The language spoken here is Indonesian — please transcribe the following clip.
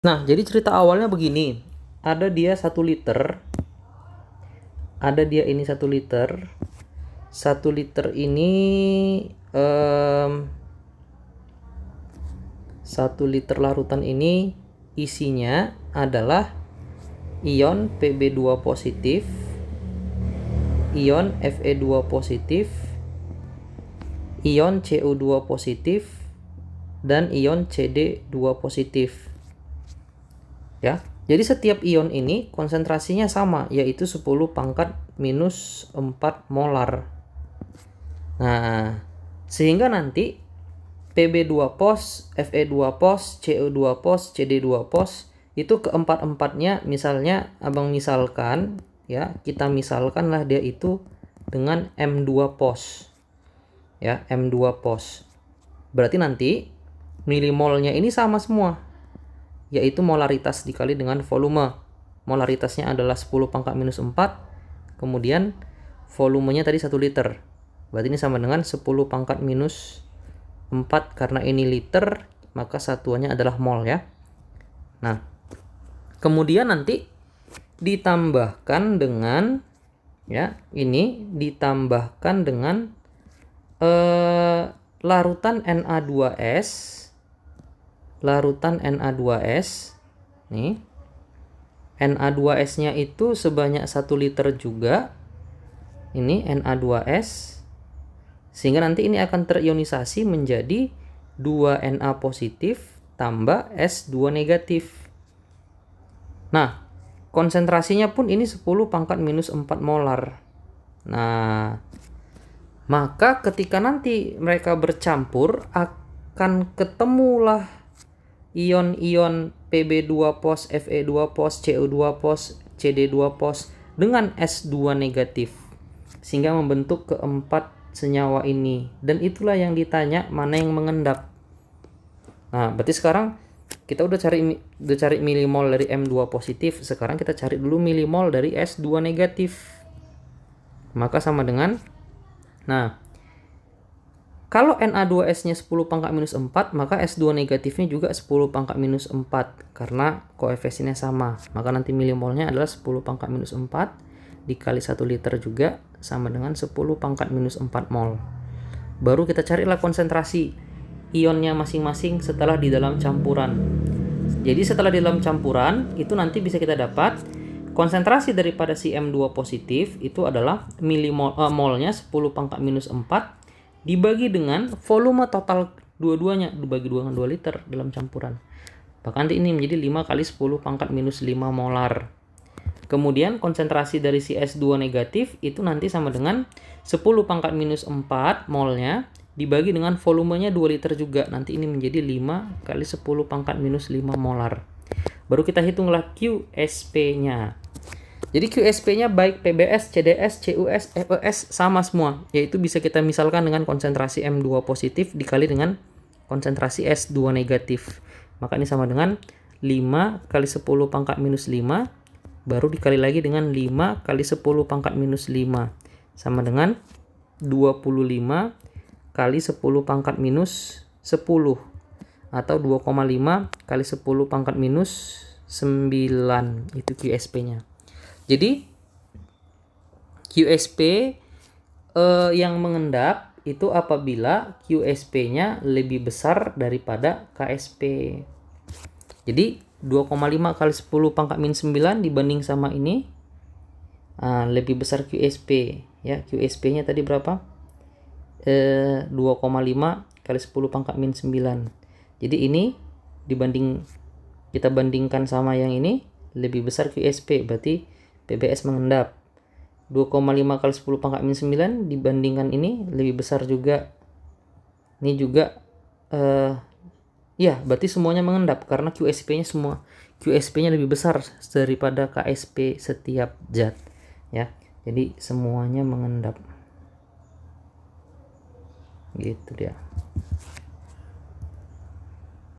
Nah, jadi cerita awalnya begini. Ada dia 1 liter. Ada dia ini 1 liter. 1 liter ini 1 liter larutan ini isinya adalah ion Pb2 positif, ion Fe2 positif, ion Cu2 positif, dan ion Cd2 positif. Ya, jadi setiap ion ini konsentrasinya sama, yaitu 10 pangkat minus 4 molar. Nah, sehingga nanti Pb2 pos, Fe2 pos, Cu2 pos, Cd2 pos itu keempat-empatnya, misalnya abang misalkan ya, kita misalkanlah dia itu dengan M2 pos. Ya, M2 pos. Berarti nanti milimolnya ini sama semua, yaitu molaritas dikali dengan volume. Molaritasnya adalah 10 pangkat minus 4, kemudian volumenya tadi 1 liter. Berarti ini sama dengan 10 pangkat minus 4, karena ini liter, maka satuannya adalah mol ya. Nah, kemudian nanti ditambahkan dengan ya, ini ditambahkan dengan larutan Na2S. Larutan Na2S. Nih. Na2S-nya itu sebanyak 1 liter juga. Ini Na2S. Sehingga nanti ini akan terionisasi menjadi 2Na positif tambah S2 negatif. Nah, konsentrasinya pun ini 10 pangkat minus 4 molar. Nah, maka ketika nanti mereka bercampur akan ketemulah ion-ion Pb2 pos, Fe2 pos, Cu2 pos, Cd2 pos dengan S2 negatif, sehingga membentuk keempat senyawa ini. Dan itulah yang ditanya mana yang mengendap. Nah, berarti sekarang kita udah cari milimol dari M2 positif. Sekarang kita cari dulu milimol dari S2 negatif. Maka sama dengan, nah, kalau Na2S-nya 10 pangkat minus 4, maka S2 negatifnya juga 10 pangkat minus 4, karena koefisiennya sama. Maka nanti milimolnya adalah 10 pangkat minus 4 dikali 1 liter juga sama dengan 10 pangkat minus 4 mol. Baru kita carilah konsentrasi ionnya masing-masing setelah di dalam campuran. Jadi setelah di dalam campuran, itu nanti bisa kita dapat konsentrasi daripada si M2 positif itu adalah molnya 10 pangkat minus 4 dibagi dengan volume total dua-duanya, dibagi dengan 2 liter dalam campuran. Bahkan nanti ini menjadi 5 kali 10 pangkat minus 5 molar. Kemudian konsentrasi dari si S2 negatif itu nanti sama dengan 10 pangkat minus 4 molnya dibagi dengan volumenya 2 liter juga. Nanti ini menjadi 5 kali 10 pangkat minus 5 molar. Baru kita hitunglah QSP-nya. Jadi QSP-nya baik PBS, CDS, CUS, FES sama semua. Yaitu bisa kita misalkan dengan konsentrasi M2 positif dikali dengan konsentrasi S2 negatif. Maka ini sama dengan 5 kali 10 pangkat minus 5. Baru dikali lagi dengan 5 kali 10 pangkat minus 5. Sama dengan 25 kali 10 pangkat minus 10. Atau 2,5 kali 10 pangkat minus 9. Itu QSP-nya. Jadi QSP yang mengendap itu apabila QSP-nya lebih besar daripada KSP. Jadi 2,5 kali 10 pangkat min 9 dibanding sama ini lebih besar QSP ya. QSP-nya tadi berapa? 2,5 kali 10 pangkat min 9. Jadi ini kita bandingkan sama yang ini lebih besar QSP, berarti PBS mengendap. 2,5 kali 10 pangkat min 9 dibandingkan ini lebih besar juga. Ini juga ya, berarti semuanya mengendap karena QSP-nya lebih besar daripada KSP setiap zat ya. Jadi semuanya mengendap. Gitu dia.